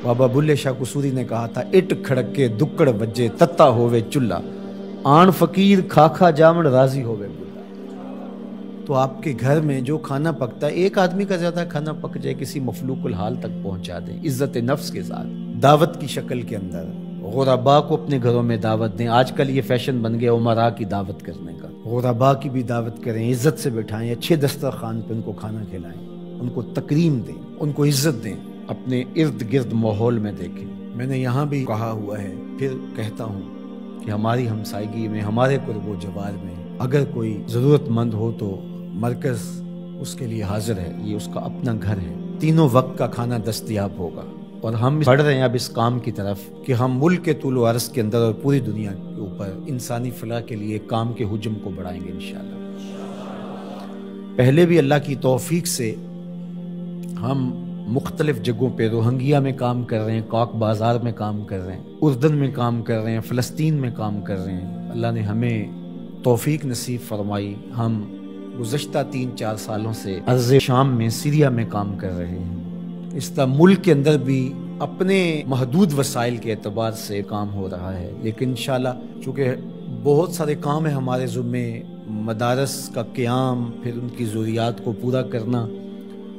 بابا بلے شاہ قصوری نے کہا تھا، اٹ کھڑکے دکڑ وجے تتا ہووے چلہ، آن فقیر کھاکھا جامن راضی ہووے بلا۔ تو آپ کے گھر میں جو کھانا پکتا ہے، ایک آدمی کا زیادہ کھانا پک جائے، کسی مفلوق الحال تک پہنچا دیں عزت نفس کے ساتھ، دعوت کی شکل کے اندر غربا کو اپنے گھروں میں دعوت دیں۔ آج کل یہ فیشن بن گیا عمراء کی دعوت کرنے کا، غربا کی بھی دعوت کریں، عزت سے بٹھائیں، اچھے دسترخوان پہ ان کو کھانا کھلائیں، ان کو تکریم دیں، ان کو عزت دیں، اپنے ارد گرد ماحول میں دیکھیں۔ میں نے یہاں بھی کہا ہوا ہے، پھر کہتا ہوں کہ ہماری ہمسائیگی میں، ہمارے قرب و جوار میں اگر کوئی ضرورت مند ہو تو مرکز اس کے لیے حاضر ہے، یہ اس کا اپنا گھر ہے، تینوں وقت کا کھانا دستیاب ہوگا۔ اور ہم بڑھ رہے ہیں اب اس کام کی طرف کہ ہم ملک کے طول و عرض کے اندر اور پوری دنیا کے اوپر انسانی فلاح کے لیے کام کے حجم کو بڑھائیں گے انشاءاللہ۔ پہلے بھی اللہ کی توفیق سے ہم مختلف جگہوں پہ روہنگیا میں کام کر رہے ہیں، کوک بازار میں کام کر رہے ہیں، اردن میں کام کر رہے ہیں، فلسطین میں کام کر رہے ہیں۔ اللہ نے ہمیں توفیق نصیب فرمائی، ہم گزشتہ 3-4 سالوں سے ارض شام میں، سیریا میں کام کر رہے ہیں۔ اس طرح ملک کے اندر بھی اپنے محدود وسائل کے اعتبار سے کام ہو رہا ہے، لیکن انشاءاللہ چونکہ بہت سارے کام ہیں ہمارے ذمے، مدارس کا قیام، پھر ان کی ضروریات کو پورا کرنا،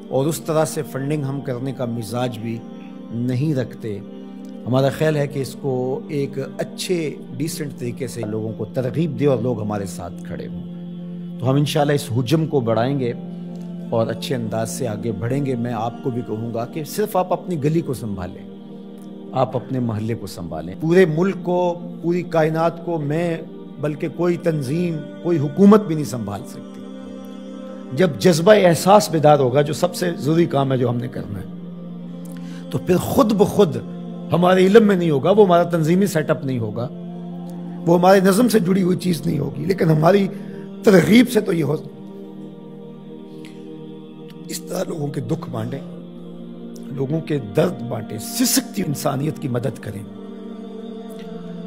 اور اس طرح سے فنڈنگ ہم کرنے کا مزاج بھی نہیں رکھتے۔ ہمارا خیال ہے کہ اس کو ایک اچھے ڈیسنٹ طریقے سے لوگوں کو ترغیب دے اور لوگ ہمارے ساتھ کھڑے ہوں، تو ہم انشاءاللہ اس حجم کو بڑھائیں گے اور اچھے انداز سے آگے بڑھیں گے۔ میں آپ کو بھی کہوں گا کہ صرف آپ اپنی گلی کو سنبھالیں، آپ اپنے محلے کو سنبھالیں، پورے ملک کو، پوری کائنات کو میں بلکہ کوئی تنظیم، کوئی حکومت بھی نہیں سنبھال سکتی۔ جب جذبہ احساس بیدار ہوگا، جو سب سے ضروری کام ہے جو ہم نے کرنا ہے، تو پھر خود بخود ہمارے علم میں نہیں ہوگا، وہ ہمارا تنظیمی سیٹ اپ نہیں ہوگا، وہ ہمارے نظم سے جڑی ہوئی چیز نہیں ہوگی، لیکن ہماری ترغیب سے تو یہ ہو۔ اس طرح لوگوں کے دکھ بانٹیں، لوگوں کے درد بانٹیں، سسکتی انسانیت کی مدد کریں،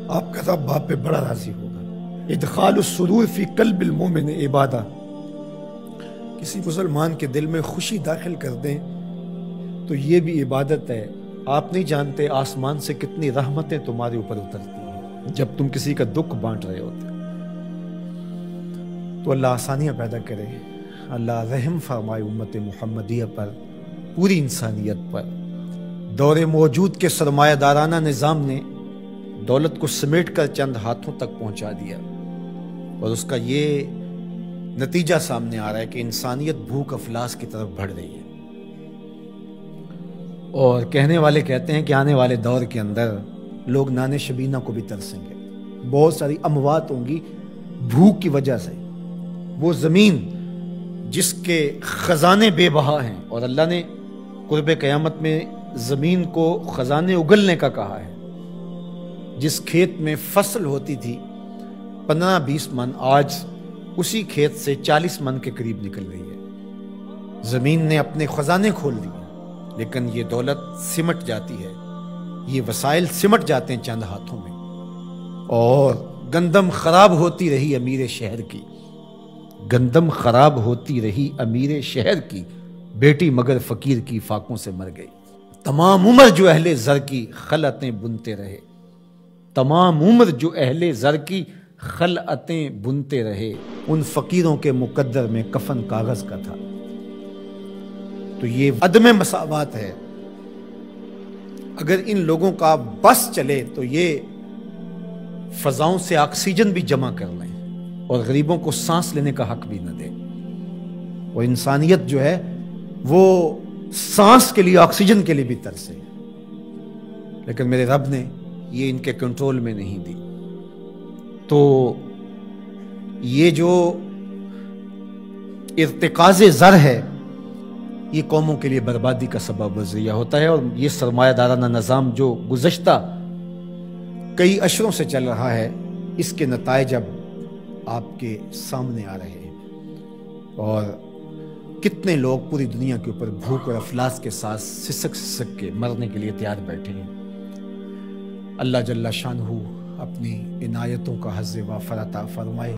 آپ کا رب آپ پہ بڑا راضی ہوگا۔ ادخال السرور فی قلب المومن عبادہ، کسی مسلمان کے دل میں خوشی داخل کر دیں تو یہ بھی عبادت ہے۔ آپ نہیں جانتے آسمان سے کتنی رحمتیں تمہارے اوپر اترتی ہیں جب تم کسی کا دکھ بانٹ رہے ہوتے۔ تو اللہ آسانیاں پیدا کرے، اللہ رحم فرمائے امت محمدیہ پر، پوری انسانیت پر۔ دور موجود کے سرمایہ دارانہ نظام نے دولت کو سمیٹ کر چند ہاتھوں تک پہنچا دیا، اور اس کا یہ نتیجہ سامنے آ رہا ہے کہ انسانیت بھوک افلاس کی طرف بڑھ رہی ہے۔ اور کہنے والے کہتے ہیں کہ آنے والے دور کے اندر لوگ نان شبینہ کو بھی ترسیں گے، بہت ساری اموات ہوں گی بھوک کی وجہ سے۔ وہ زمین جس کے خزانے بے بہا ہیں، اور اللہ نے قرب قیامت میں زمین کو خزانے اگلنے کا کہا ہے، جس کھیت میں فصل ہوتی تھی 15-20 من، آج اسی کھیت سے 40 من کے قریب نکل رہی ہے۔ زمین نے اپنے خزانے کھول دیے، لیکن یہ دولت سمٹ جاتی ہے، یہ وسائل سمٹ جاتے ہیں چند ہاتھوں میں، اور گندم خراب ہوتی رہی امیر شہر کی، گندم خراب ہوتی رہی امیر شہر کی، بیٹی مگر فقیر کی فاقوں سے مر گئی۔ تمام عمر جو اہل زر کی خلعتیں بنتے رہے، تمام عمر جو اہل زر کی خلعتیں بنتے رہے، ان فقیروں کے مقدر میں کفن کاغذ کا تھا۔ تو یہ عدم مساوات ہے۔ اگر ان لوگوں کا بس چلے تو یہ فضاؤں سے آکسیجن بھی جمع کر لیں اور غریبوں کو سانس لینے کا حق بھی نہ دیں، اور انسانیت جو ہے وہ سانس کے لیے، آکسیجن کے لیے بھی ترسے، لیکن میرے رب نے یہ ان کے کنٹرول میں نہیں دی۔ تو یہ جو ارتکاز زر ہے، یہ قوموں کے لیے بربادی کا سبب و ذریعہ ہوتا ہے، اور یہ سرمایہ دارانہ نظام جو گزشتہ کئی عشروں سے چل رہا ہے، اس کے نتائج اب آپ کے سامنے آ رہے ہیں، اور کتنے لوگ پوری دنیا کے اوپر بھوک اور افلاس کے ساتھ سسک سسک کے مرنے کے لیے تیار بیٹھے ہیں۔ اللہ جل شانہ اپنی عنایتوں کا حظ وافر عطا فرمائے۔